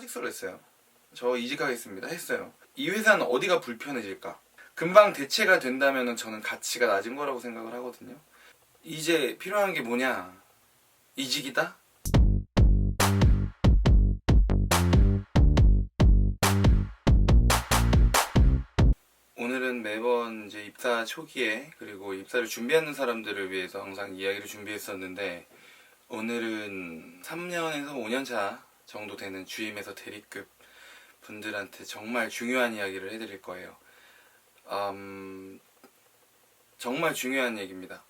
사직서를 했어요. 저 이직하겠습니다 했어요. 이 회사는 어디가 불편해질까? 금방 대체가 된다면 저는 가치가 낮은 거라고 생각을 하거든요. 이제 필요한 게 뭐냐? 이직이다? 오늘은 매번 이제 입사 초기에 그리고 입사를 준비하는 사람들을 위해서 항상 이야기를 준비했었는데, 오늘은 3년에서 5년 차 정도 되는 주임에서 대리급 분들한테 정말 중요한 이야기를 해드릴 거예요. 정말 중요한 얘기입니다.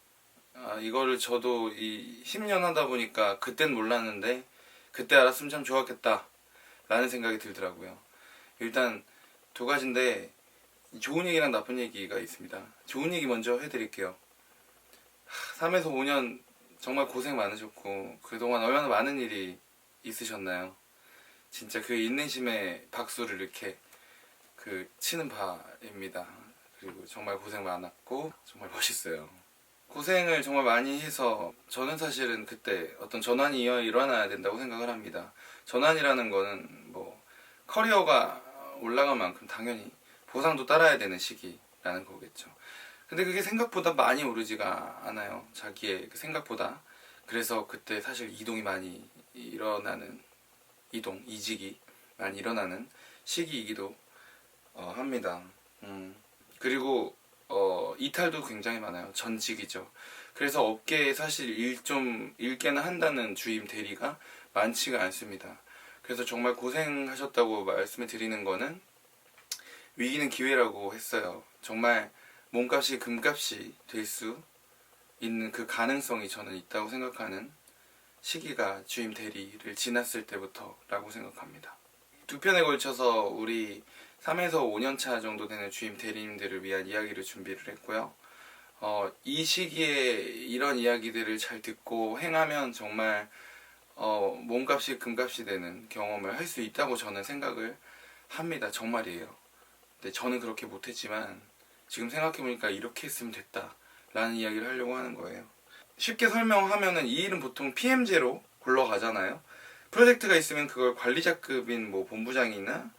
이거를 저도 이 10년 하다 보니까 그땐 몰랐는데 그때 알았으면 참 좋았겠다 라는 생각이 들더라고요. 일단 두 가지인데, 좋은 얘기랑 나쁜 얘기가 있습니다. 좋은 얘기 먼저 해드릴게요. 3에서 5년 정말 고생 많으셨고 그동안 얼마나 많은 일이 있으셨나요? 진짜 그 인내심에 박수를 이렇게 치는 바입니다. 그리고 정말 고생 많았고 정말 멋있어요. 고생을 정말 많이 해서 저는 사실은 그때 어떤 전환이 일어나야 된다고 생각을 합니다. 전환이라는 거는 뭐 커리어가 올라간 만큼 당연히 보상도 따라야 되는 시기라는 거겠죠. 근데 그게 생각보다 많이 오르지가 않아요. 자기의 생각보다. 그래서 그때 사실 이직이 많이 일어나는 시기이기도 합니다. 그리고 이탈도 굉장히 많아요. 전직이죠. 그래서 업계에 사실 일개는 한다는 주임 대리가 많지가 않습니다. 그래서 정말 고생하셨다고 말씀을 드리는 거는, 위기는 기회라고 했어요. 정말 몸값이 금값이 될 수 있는 그 가능성이 저는 있다고 생각하는 시기가 주임 대리를 지났을 때부터라고 생각합니다. 두 편에 걸쳐서 우리 3에서 5년 차 정도 되는 주임 대리님들을 위한 이야기를 준비를 했고요. 이 시기에 이런 이야기들을 잘 듣고 행하면 정말 몸값이 금값이 되는 경험을 할 수 있다고 저는 생각을 합니다. 정말이에요. 근데 저는 그렇게 못했지만 지금 생각해보니까 이렇게 했으면 됐다 라는 이야기를 하려고 하는 거예요. 쉽게 설명하면은 이 일은 보통 PM제로 굴러가잖아요. 프로젝트가 있으면 그걸 관리자급인 뭐 본부장이나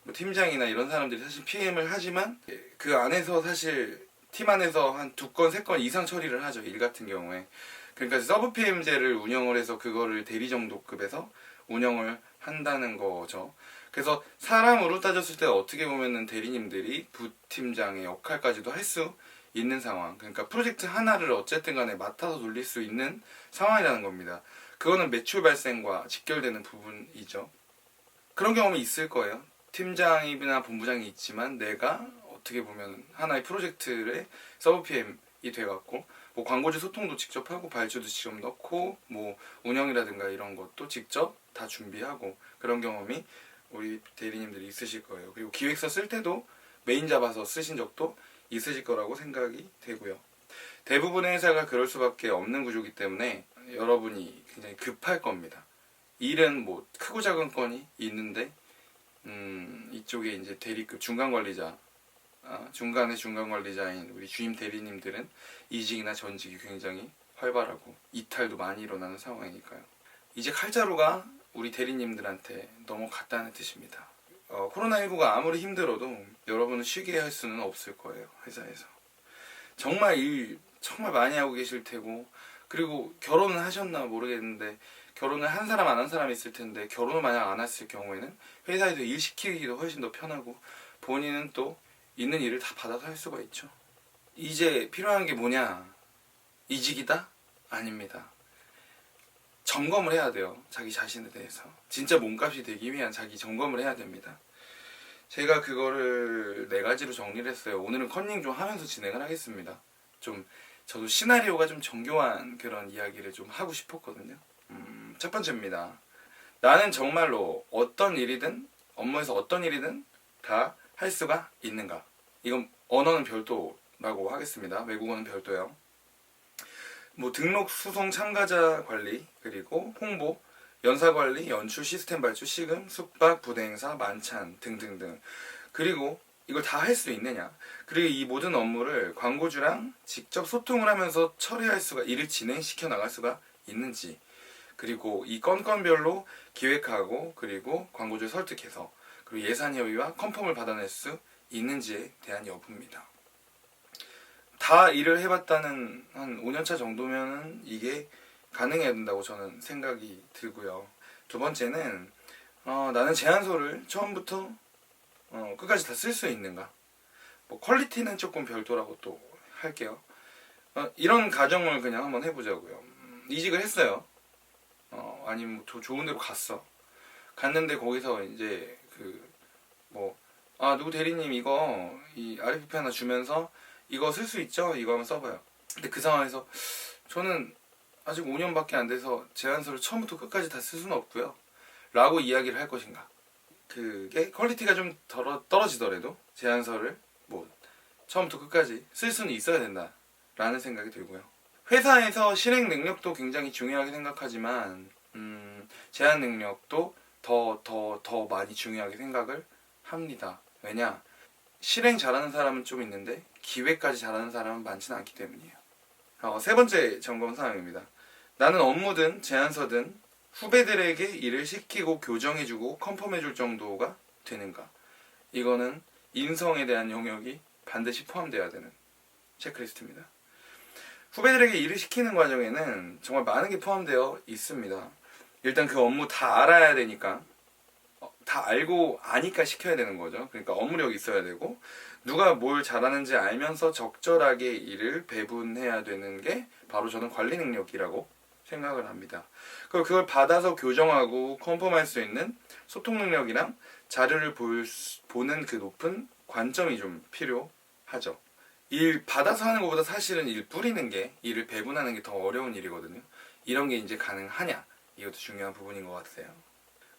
뭐 팀장이나 이런 사람들이 사실 PM을 하지만, 그 안에서 사실 팀 안에서 한 2건, 3건 이상 처리를 하죠. 일 같은 경우에. 그러니까 서브 PM제를 운영을 해서 그거를 대리 정도급에서 운영을 한다는 거죠. 그래서 사람으로 따졌을 때 어떻게 보면은 대리님들이 부팀장의 역할까지도 할 수 있는 상황. 그러니까 프로젝트 하나를 어쨌든 간에 맡아서 돌릴 수 있는 상황이라는 겁니다. 그거는 매출 발생과 직결되는 부분이죠. 그런 경험이 있을 거예요. 팀장이나 본부장이 있지만 내가 어떻게 보면 하나의 프로젝트의 서브 PM이 돼갖고 뭐 광고주 소통도 직접 하고 발주도 직접 넣고 뭐 운영이라든가 이런 것도 직접 다 준비하고, 그런 경험이 우리 대리님들이 있으실 거예요. 그리고 기획서 쓸 때도 메인 잡아서 쓰신 적도 있으실 거라고 생각이 되고요. 대부분의 회사가 그럴 수밖에 없는 구조이기 때문에 여러분이 굉장히 급할 겁니다. 일은 뭐 크고 작은 건이 있는데 이쪽에 이제 대리급 중간 관리자, 중간의 중간 관리자인 우리 주임 대리님들은 이직이나 전직이 굉장히 활발하고 이탈도 많이 일어나는 상황이니까요. 이제 칼자루가 우리 대리님들한테 넘어갔다는 뜻입니다. 코로나19가 아무리 힘들어도 여러분은 쉬게 할 수는 없을 거예요. 회사에서 정말 일 정말 많이 하고 계실 테고, 그리고 결혼은 하셨나 모르겠는데 결혼을 한 사람 안 한 사람 있을 텐데, 결혼을 만약 안 했을 경우에는 회사에서 일 시키기도 훨씬 더 편하고 본인은 또 있는 일을 다 받아서 할 수가 있죠. 이제 필요한 게 뭐냐? 이직이다? 아닙니다. 점검을 해야 돼요. 자기 자신에 대해서. 진짜 몸값이 되기 위한 자기 점검을 해야 됩니다. 제가 그거를 4가지로 정리를 했어요. 오늘은 컨닝 좀 하면서 진행을 하겠습니다. 저도 시나리오가 좀 정교한 그런 이야기를 좀 하고 싶었거든요. 첫 번째입니다. 나는 정말로 어떤 일이든, 업무에서 어떤 일이든 다 할 수가 있는가? 이건 언어는 별도라고 하겠습니다. 외국어는 별도요. 뭐 등록, 수송, 참가자 관리, 그리고 홍보, 연사 관리, 연출, 시스템 발주, 시금, 숙박, 부대 행사, 만찬 등등등. 그리고 이걸 다 할 수 있느냐? 그리고 이 모든 업무를 광고주랑 직접 소통을 하면서 처리할 수가, 일을 진행시켜 나갈 수가 있는지. 그리고 이 건건별로 기획하고 그리고 광고주를 설득해서 그리고 예산 협의와 컨펌을 받아낼 수 있는지에 대한 여부입니다. 다 일을 해봤다는 한 5년차 정도면은 이게 가능해야 된다고 저는 생각이 들고요. 두 번째는 나는 제안서를 처음부터 끝까지 다 쓸 수 있는가? 뭐 퀄리티는 조금 별도라고 또 할게요. 이런 가정을 그냥 한번 해보자고요. 이직을 했어요. 아니면 뭐 좋은 데로 갔는데 거기서 이제 누구 대리님 이거 이 RFP 하나 주면서 이거 쓸 수 있죠? 이거 한번 써봐요. 근데 그 상황에서 저는 아직 5년밖에 안 돼서 제안서를 처음부터 끝까지 다 쓸 수는 없고요 라고 이야기를 할 것인가. 그게 퀄리티가 좀 떨어지더라도 제안서를 뭐 처음부터 끝까지 쓸 수는 있어야 된다 라는 생각이 들고요. 회사에서 실행 능력도 굉장히 중요하게 생각하지만 제안 능력도 더 많이 중요하게 생각을 합니다. 왜냐? 실행 잘하는 사람은 좀 있는데 기획까지 잘하는 사람은 많지는 않기 때문이에요. 세 번째 점검 사항입니다. 나는 업무든 제안서든 후배들에게 일을 시키고 교정해주고 컨펌해줄 정도가 되는가. 이거는 인성에 대한 영역이 반드시 포함되어야 되는 체크리스트입니다. 후배들에게 일을 시키는 과정에는 정말 많은 게 포함되어 있습니다. 일단 그 업무 다 알아야 되니까 다 알고 아니까 시켜야 되는 거죠. 그러니까 업무력이 있어야 되고 누가 뭘 잘하는지 알면서 적절하게 일을 배분해야 되는 게 바로 저는 관리 능력이라고 생각을 합니다. 그리고 그걸 받아서 교정하고 컨펌할 수 있는 소통 능력이랑 자료를 보는 그 높은 관점이 좀 필요하죠. 일 받아서 하는 것보다 사실은 일 뿌리는 게, 일을 배분하는 게 더 어려운 일이거든요. 이런 게 이제 가능하냐, 이것도 중요한 부분인 것 같아요.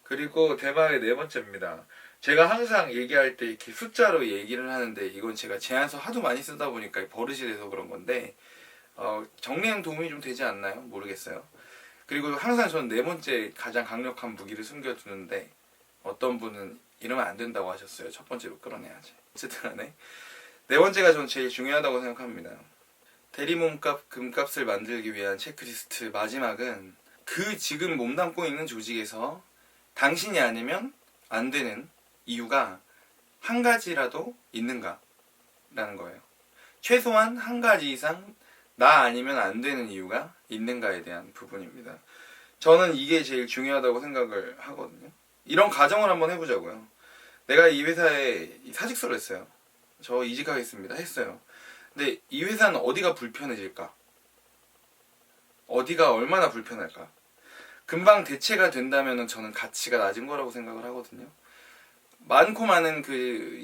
그리고 대박의 네 번째입니다. 제가 항상 얘기할 때 이렇게 숫자로 얘기를 하는데 이건 제가 제안서 하도 많이 쓰다 보니까 버릇이 돼서 그런 건데 정리하는 도움이 좀 되지 않나요? 모르겠어요. 그리고 항상 저는 네 번째 가장 강력한 무기를 숨겨두는데 어떤 분은 이러면 안 된다고 하셨어요. 첫 번째로 끌어내야지. 어쨌든 간에 네 번째가 저는 제일 중요하다고 생각합니다. 대리 몸값, 금값을 만들기 위한 체크리스트 마지막은 그 지금 몸담고 있는 조직에서 당신이 아니면 안 되는 이유가 한 가지라도 있는가 라는 거예요. 최소한 한 가지 이상 나 아니면 안 되는 이유가 있는가에 대한 부분입니다. 저는 이게 제일 중요하다고 생각을 하거든요. 이런 가정을 한번 해보자고요. 내가 이 회사에 사직서를 했어요. 저 이직하겠습니다 했어요. 근데 이 회사는 어디가 불편해질까? 어디가 얼마나 불편할까? 금방 대체가 된다면 저는 가치가 낮은 거라고 생각을 하거든요. 많고 많은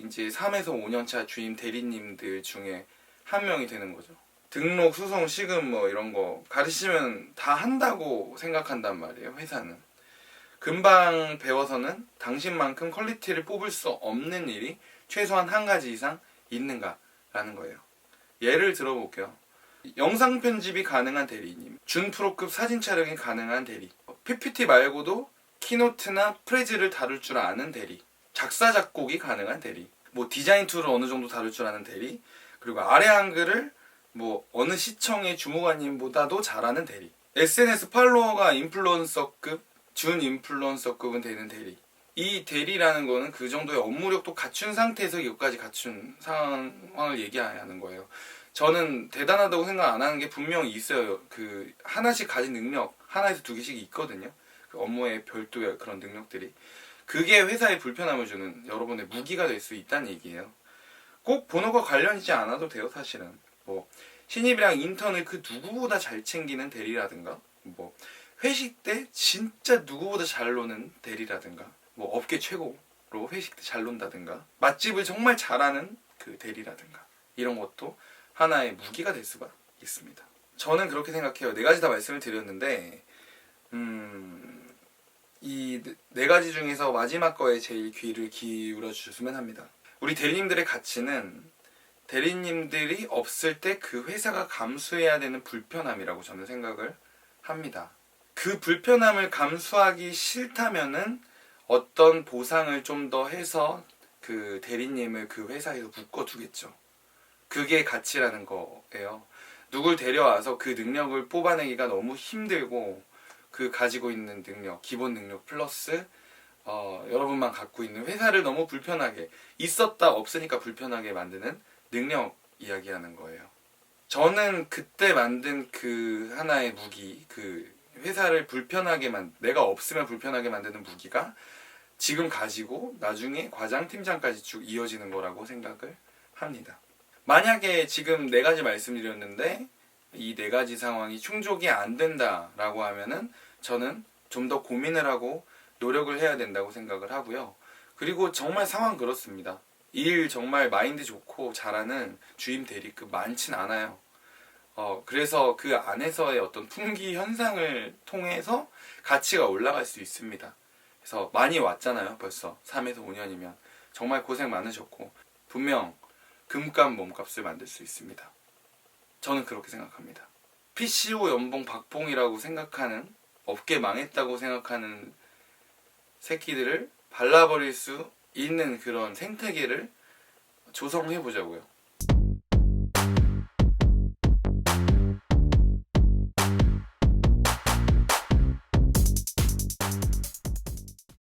이제 3에서 5년차 주임 대리님들 중에 한 명이 되는 거죠. 등록, 수송, 시급 뭐 이런 거 가르치면 다 한다고 생각한단 말이에요, 회사는. 금방 배워서는 당신만큼 퀄리티를 뽑을 수 없는 일이 최소한 한 가지 이상 있는가라는 거예요. 예를 들어볼게요. 영상 편집이 가능한 대리님, 준프로급 사진 촬영이 가능한 대리, PPT 말고도 키노트나 프레즈를 다룰 줄 아는 대리, 작사 작곡이 가능한 대리, 뭐 디자인 툴을 어느 정도 다룰 줄 아는 대리, 그리고 아래 한글을 뭐 어느 시청의 주무관님보다도 잘하는 대리, SNS 팔로워가 인플루언서급, 준 인플루언서급은 되는 대리. 이 대리라는 거는 그 정도의 업무력도 갖춘 상태에서 이것까지 갖춘 상황을 얘기하는 거예요. 저는 대단하다고 생각 안 하는 게 분명히 있어요. 하나씩 가진 능력, 하나에서 두 개씩 있거든요. 그 업무의 별도의 그런 능력들이. 그게 회사에 불편함을 주는 여러분의 무기가 될 수 있다는 얘기예요. 꼭 본업과 관련이지 않아도 돼요, 사실은. 뭐 신입이랑 인턴을 그 누구보다 잘 챙기는 대리라든가, 뭐 회식 때 진짜 누구보다 잘 노는 대리라든가, 뭐 업계 최고로 회식 때 잘 논다든가, 맛집을 정말 잘하는 그 대리라든가, 이런 것도 하나의 무기가 될 수가 있습니다. 저는 그렇게 생각해요. 네 가지 다 말씀을 드렸는데 이 네 가지 중에서 마지막 거에 제일 귀를 기울여 주셨으면 합니다. 우리 대리님들의 가치는 대리님들이 없을 때 그 회사가 감수해야 되는 불편함이라고 저는 생각을 합니다. 그 불편함을 감수하기 싫다면은 어떤 보상을 좀 더 해서 그 대리님을 그 회사에서 묶어두겠죠. 그게 가치라는 거예요. 누굴 데려와서 그 능력을 뽑아내기가 너무 힘들고 그 가지고 있는 능력, 기본 능력 플러스 여러분만 갖고 있는 회사를 너무 불편하게 있었다 없으니까 불편하게 만드는 능력 이야기하는 거예요. 저는 그때 만든 그 하나의 무기, 그 회사를 내가 없으면 불편하게 만드는 무기가 지금 가지고 나중에 과장, 팀장까지 쭉 이어지는 거라고 생각을 합니다. 만약에 지금 4가지 말씀드렸는데 이 4가지 상황이 충족이 안 된다라고 하면은 저는 좀 더 고민을 하고 노력을 해야 된다고 생각을 하고요. 그리고 정말 상황 그렇습니다. 일 정말 마인드 좋고 잘하는 주임 대리급 많진 않아요. 그래서 그 안에서의 어떤 풍기 현상을 통해서 가치가 올라갈 수 있습니다. 그래서 많이 왔잖아요. 벌써 3에서 5년이면 정말 고생 많으셨고 분명 금값 몸값을 만들 수 있습니다. 저는 그렇게 생각합니다. PCO 연봉 박봉이라고 생각하는, 업계 망했다고 생각하는 새끼들을 발라버릴 수 있는 그런 생태계를 조성해 보자고요.